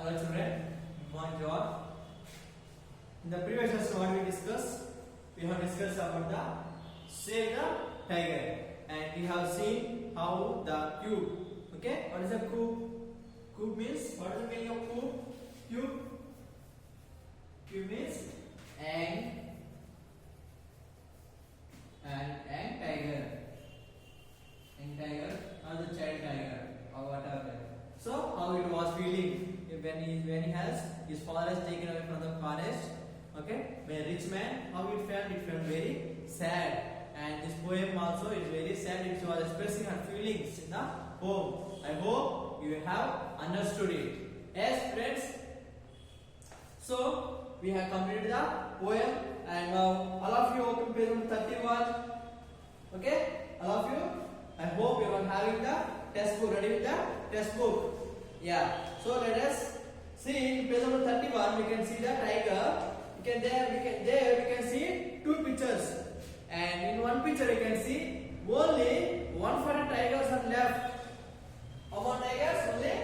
Hello children, good morning to all. In the previous lesson what we discussed, we have discussed about the Save the Tiger, and we have seen how the cube. Okay, what is a cube? Cube means, what is the meaning of cube? Cube means and tiger. And tiger or the child tiger or whatever. So how it was feeling when he has his father is taken away from the forest. Okay, by a rich man, how it felt very sad. And this poem also is very sad. It was expressing her feelings in the poem. I hope you have understood it. Yes, friends. So we have completed the poem, and now all of you open page number 31. Okay, all of you. I hope you are having the test book ready with the test book. Yeah. So let us see in page number 31. We can see the tiger. We can see two pictures, and in one picture you can see only 140 tigers are left. How many tigers? Only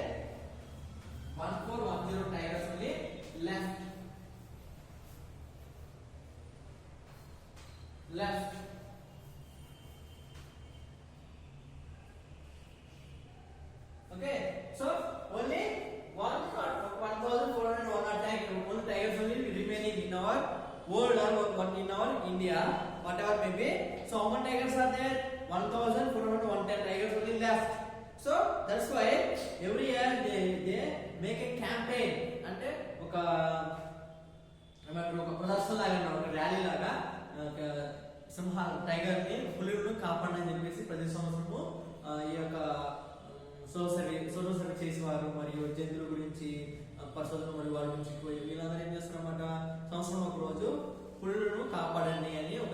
1410 tigers only left. Okay, so only 1,401 tigers only remaining in our world or in our India, whatever may be. So how many tigers are there? 1,401 tigers only left. So that's why every year they make a campaign. అంటే ఒక ప్రదర్శన లాగా ఒక rally లాగా సింహ tiger ని పులిని కాపాడని చెప్పేసి ప్రతి సంవత్సరము ఈ యొక్క సోషల్ సర్వీస్ చేసేవారు మరియు జంతువుల గురించి పరిశోధన మరియు వారి గురించి వీళ్ళందరూ ఏం చేస్తారన్నమాట, సంవత్సరం ఒక రోజు పులులను కాపాడండి అని ఒక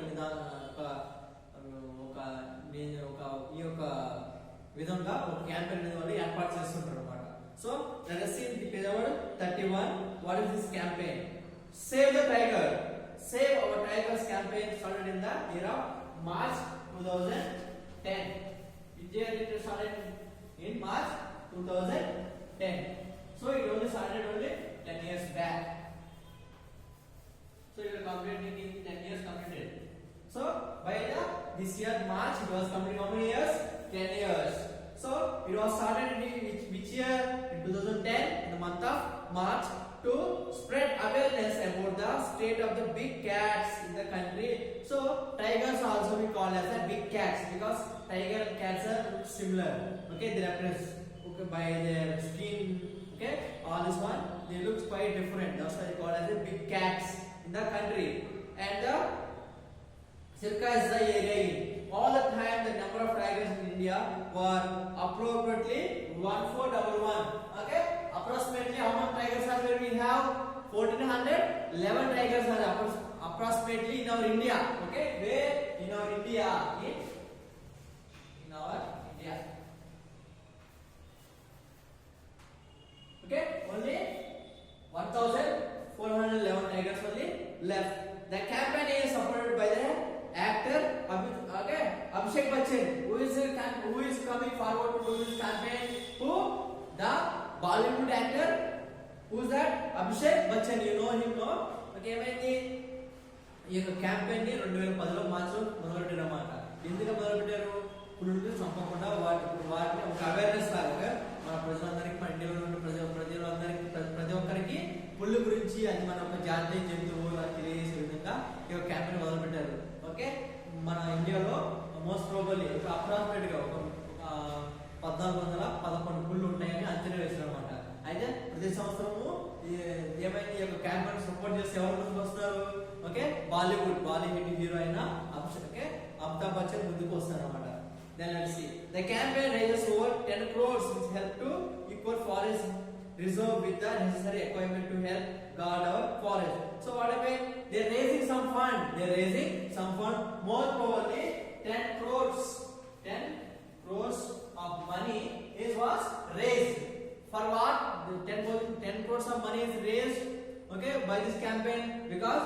ఈ యొక్క విధంగా ఒక క్యాంపెయిన్ అనేది వాళ్ళు ఏర్పాటు చేస్తుంటారు అన్నమాట. So let us see the page number 31. What is this campaign? Save the tiger. Save our tigers campaign started in the year of March 2010. It started in March 2010. So it only started only 10 years back. So it will complete in 10 years completed. So by this year March it was completed how many years? 10 years. So it was started in which year? In 2010, in the month of March, to spread awareness about the state of the big cats in the country. So tigers also we call as a big cats because tiger and cats are similar. Okay, they represent by their skin. Okay, all this one they look quite different. That's why they call as a big cats in the country. And the circa is the area. All the time the number of tigers in India were approximately 1411. Okay, approximately how many tigers are there? We have 1411 tigers are approximately in our India. Okay, where in our India? In our India. Okay, only 1411 tigers only left. The campaign is supported by the actor Abhishek Bachchan, who is coming forward to do this campaign. Who? The Bollywood actor. Who is that? Abhishek Bachchan. You know him, no? Okay, ఏమైంది ఈ campaign ని 2010లో మార్చిలో మొదలుపెట్టారన్నమాట. ఎందుకు మొదలుపెట్టారు? పులులను చంపకుండా వాటిని ఒక awareness లాగా మన ప్రజలందరికీ, మన ఇండియాలో ఉన్న ప్రజలందరికీ, ప్రతి ఒక్కరికి పుల్లు గురించి అది మన ఒక జాతీయ జంతువు తెలియజేసే విధంగా ఈ క్యాంపెయిన్ మొదలుపెట్టారు. ఓకే, మన ఇండియాలో మోస్ట్ ప్రాబబ్లీ అప్రాక్సిమేట్ గా ఒక 1411 పుల్లు ఉంటాయని అంచనా వేశారు అనమాట. అయితే ప్రతి సంవత్సరము ఏమైనా ఈ యొక్క క్యాంపెయిన్ సపోర్ట్ చేస్తే ఎవరు ముందుకు వస్తున్నారు? ఓకే, బాలీవుడ్ హీరో అయిన అమితాబ్ బచ్చన్ ముందుకు వస్తారు అనమాట. Then let's see. The campaign raises over 10 crores which help to equip forest reserve with the necessary equipment to help guard our forest. So what happened? They're raising some fund. More probably 10 crores of money was raised. For what? The 10 crores of money is raised, okay, by this campaign because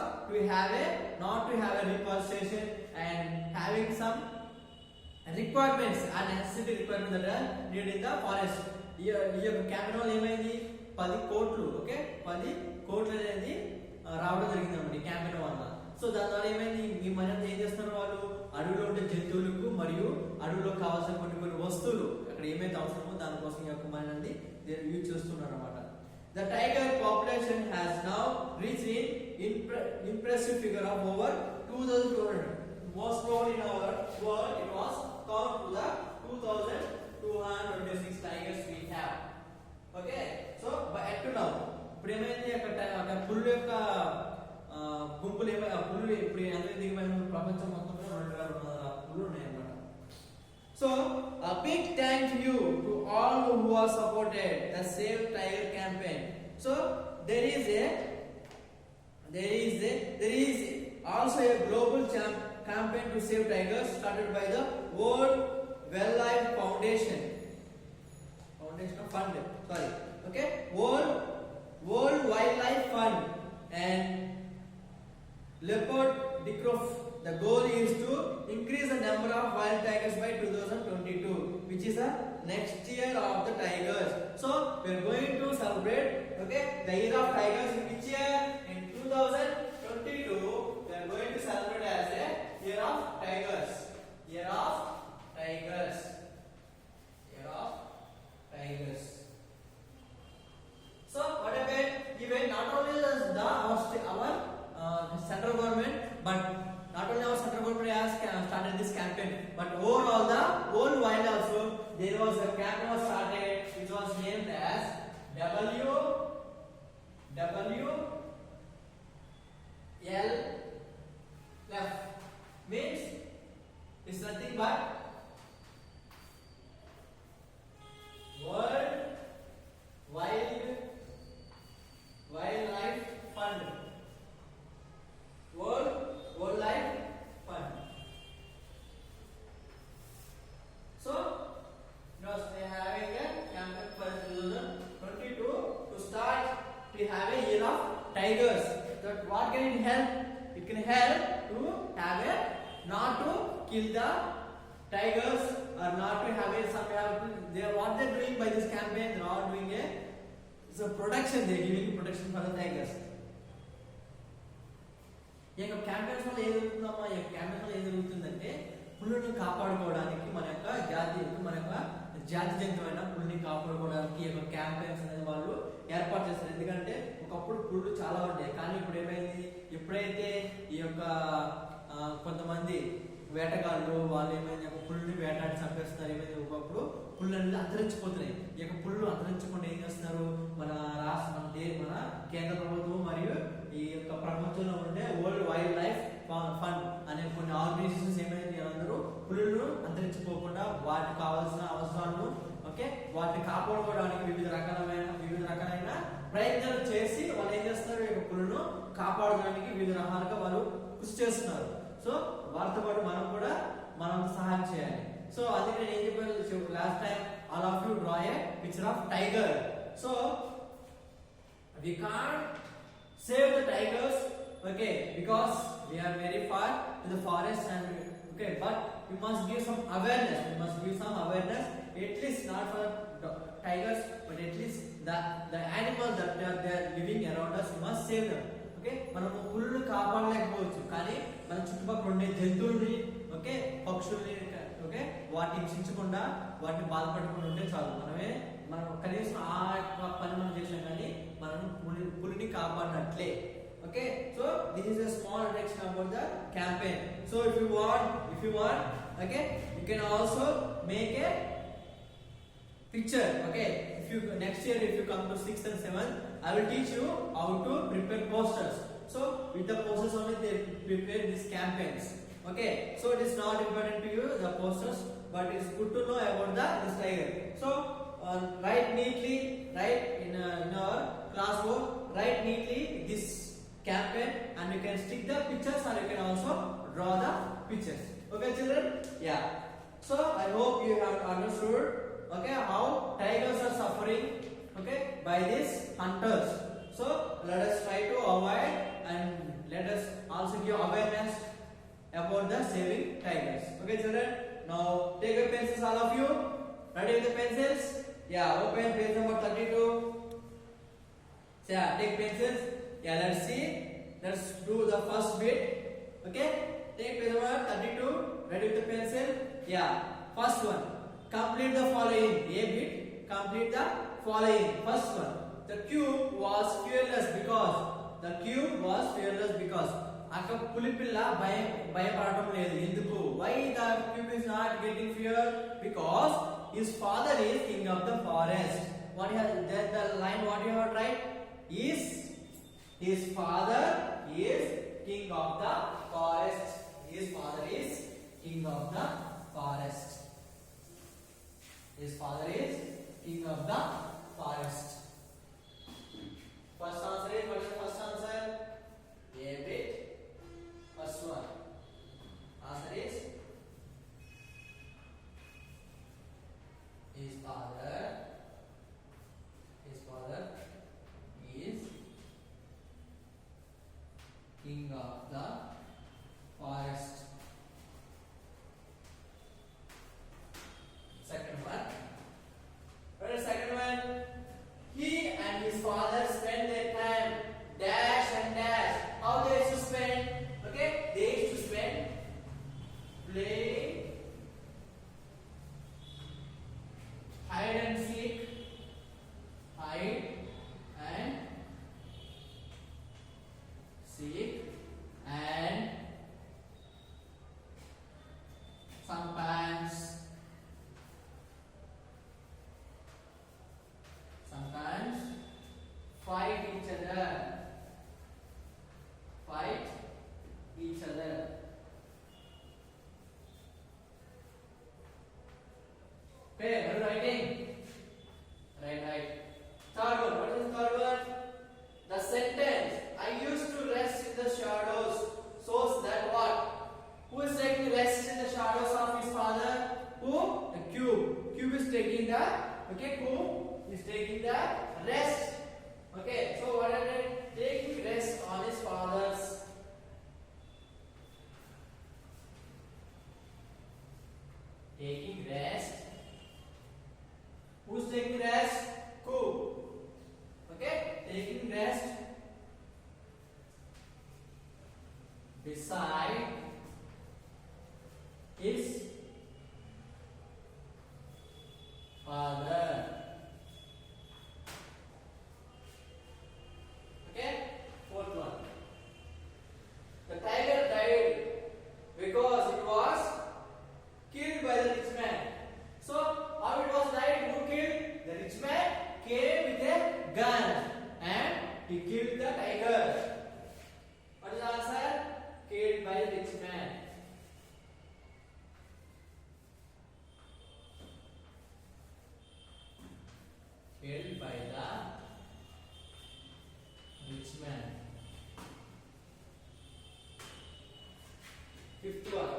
not to have a reforestation and having some requirements and necessary requirements that are needed in the forest. ఈ యొక్క campaign వల్ల ఏమైంది, 10 కోట్లు, okay 10 కోట్లు అనేది రావడం జరిగింది అన్నమాట ఈ క్యాంపెయిన్ వల్ల. సో దాని ద్వారా ఏమైంది, ఈ మనీ అంతా ఏం చేస్తున్నారు వాళ్ళు, అడవిలో ఉండే జంతువులకు మరియు అడవిలో కావాల్సిన కొన్ని వస్తువులు అక్కడ ఏమైతే అవసరమో దానికోసం ఈ యొక్క మనీ అనేది యూజ్ చేస్తున్నారు అన్నమాట. The tiger population has now reached an impressive figure of over 2,200. Most probably in our world it was count to the 2,226 tigers we have. Okay, so but up to now ఇప్పుడు ఏమైంది అక్కడ పుల్లు యొక్క గుంపులు ఏమైనా పుల్లు ఇప్పుడు ఎంత దిగమైన ప్రపంచం మొత్తంలో 2,200 పుల్లు ఉన్నాయన్నమాట. So a big thank you to all who have supported the Save Tiger campaign. So there is also a global campaign to save tigers started by the World Wildlife Foundation. Fund. Sorry. Okay. World Wildlife Fund and Leopard Dicroft. The goal is to increase the number of wild tigers by 2022, which is the next year of the tigers. So we are going to celebrate, okay, the year of tigers in which year? In 2022 we are going to celebrate as a year of tigers. Year of tigers. Year of tigers. So what happened? Even not only our central government, but not only our central government has started this campaign, but overall the whole world also there was a campaign was started which was named as WWLF. Means it's nothing but World Wildlife Fund. World Wildlife Fund. So because they are having a campaign for 2022 to start, we have a year of tigers. That what can it help? It can help to have a not to kill the tigers or not to have a some they are what they are doing by this campaign. They are doing a protection. They are giving protection for the tigers. ఈ యొక్క campaigns వల్ల ఏం జరుగుతుందమ్మా, ఈ యొక్క campaign వల్ల ఏం జరుగుతుందంటే పుల్లుని కాపాడుకోవడానికి మన యొక్క జాతి జంతువైన పుల్లుని కాపాడుకోవడానికి ఈ యొక్క క్యాంపెయిన్స్ అనేది వాళ్ళు ఏర్పాటు చేస్తారు. ఎందుకంటే ఒకప్పుడు పుల్లు చాలా ఉంటాయి, కానీ ఇప్పుడు ఏమైంది, ఎప్పుడైతే ఈ యొక్క కొంతమంది వేటగాళ్ళు వాళ్ళు ఏమైంది ఒక పుల్లుని వేటాడి చంపేస్తున్నారు, ఏమైంది ఒకప్పుడు పుల్లు అనేది అంతరించిపోతున్నాయి. ఈ యొక్క పుల్లు అంతరించకుండా ఏం చేస్తున్నారు, మన కేంద్ర ప్రభుత్వం మరియు ఈ యొక్క ప్రపంచంలో ఉండే వరల్డ్ వైల్డ్ లైఫ్ ఫండ్ అనే కొన్ని ఆర్గనైజేషన్స్ ఏమైంది అందరూ పులులను అంతరించిపోకుండా వాటికి కావాల్సిన అవసరాలను, ఓకే, వాటిని కాపాడుకోవడానికి వివిధ రకాలైన ప్రయత్నాలు చేసి వాళ్ళు ఏం చేస్తున్నారు, ఈ యొక్క పులులను కాపాడుకోవడానికి వివిధ రకాలుగా వాళ్ళు కృషి చేస్తున్నారు. సో వారితో పాటు మనం సహాయం చేయాలి. సో అందుకే నేను ఏం చెప్పాను last time, all of you draw A picture of tiger. So we can't save the tigers, okay, because we are very far to the forest and okay, but we must give some awareness. At least not for the tigers, but at least the animals that they are living around us, we must save them. Okay, మనం పుల్లుని కాపాడలేకపోవచ్చు, కానీ మన చుట్టుపక్కల ఉండే జంతువుల్ని, okay, పక్షుల్ని, okay, వాటిని హింసించకుండా వాటిని బాధపడకుండా ఉంటే చాలు. మనం కనీసం ఆ పని మనం చేసాం, కానీ మనం పులిని కాపాడినట్లే. Okay, so this is a small introduction about the campaign. So if you want, okay, you can also make a picture. Okay, next year if you come to 6th and 7th, I will teach you how to prepare posters. So with the posters only they prepare these campaigns. Okay, so it is not important to you the posters, but it is good to know about this tiger. So write neatly, right, in our classwork, write neatly this campaign, and you can stick the pictures or you can also draw the pictures. Okay children, yeah, so I hope you have understood, okay, how tigers are suffering, okay, by these hunters. So let us try to avoid and let us also give awareness about the saving tigers. Okay children, now take your pencils, all of you ready with the pencils. Yeah, open page number 32. So yeah, take pencils. Yeah, let's see. Let's do the first bit. Okay. Take page number 32. Ready with the pencil? Yeah. First one. Complete the following. A bit. Complete the following. First one. The cube was fearless because అక్క పులిపిల్ల భయపడటం లేదు ఎందుకు why the cube is not getting fear because his father is king of the forest. What you have the line what you have right is his father is king of the forest. His father is king of the forest. His father is king of the forest. First answer is what is the first answer? A bit. First one. Answer is his father is king of the forest. Second one. What is the second one? He and his father spend their time dash and dash. How they used to spend? Okay, they used to spend playing hide and seek, hide and seek, and sometimes fight each other. Okay, are you writing? Right. Third one. What is the third one? The sentence I used to rest in the shadows shows that what? Who is taking rest in the shadows of his father? Who? The cube. Cube is taking the cube is taking the rest. Okay, so what are they taking rest on his father's? Taking rest. Who's taking rest? Cube. Okay, taking rest beside his father. Okay, fourth one. The tiger died because it was killed by the rich man. So how it was died? Who killed? The rich man came with a gun and he killed the tiger. What is the answer? Killed by the rich man. Killed by the rich man. Fifth one.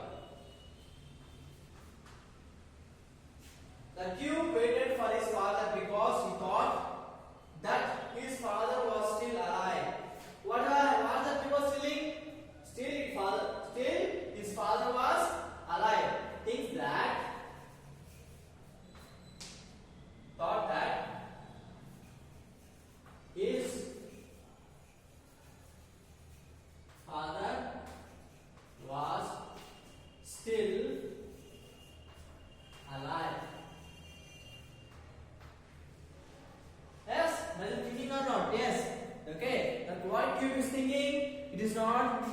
The cube waited for his father because he thought that his father was still alive. What the cube was feeling? Still his father was alive. Thinks that thought that his father was still alive. Yes, are you thinking or not? Yes. Okay. That what cube is thinking? It is not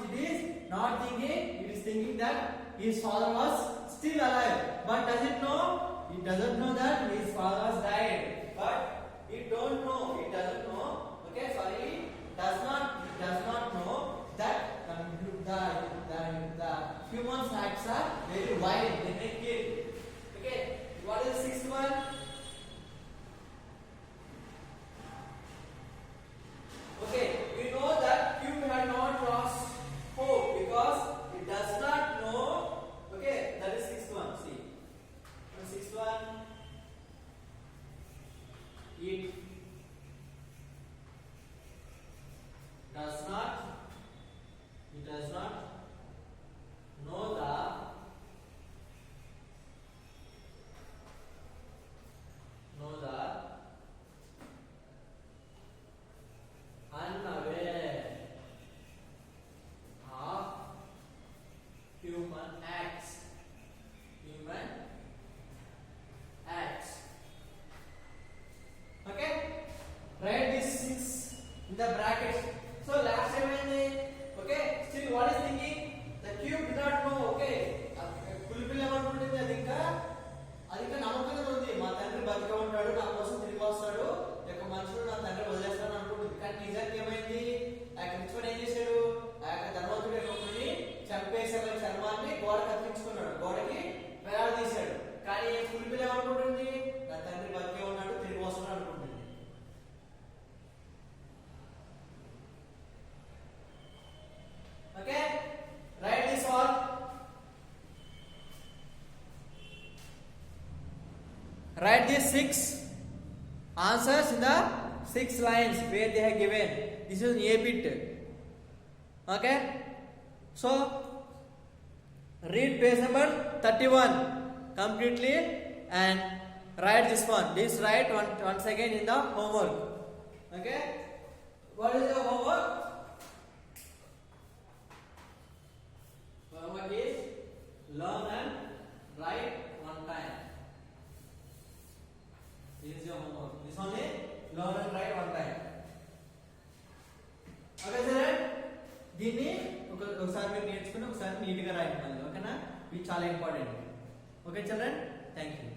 thinking. It is thinking that his father was still alive. But does it know? It doesn't know that his father has died. But it don't know. It doesn't know. Okay, sorry. It does not know that the human's acts are very violent. They may kill. Okay. What is the sixth one? Okay, we know that cube had not lost hope because it does not know. Okay, that is sixth one. See, sixth one. It does not know the write the 6 answers in the 6 lines where they have given. This is A bit. Okay, so read page number 31 completely and write this one. Please write once again in the homework. Okay, what is the homework? Homework is learn and write one time. This is your homework. This only learn and write one time. Okay, sir. దీన్ని ఒకసారి మీరు నేర్చుకుని ఒకసారి నీట్గా రాయండి మళ్ళీ. ఓకేనా? ఇది చాలా important. Okay children, thank you.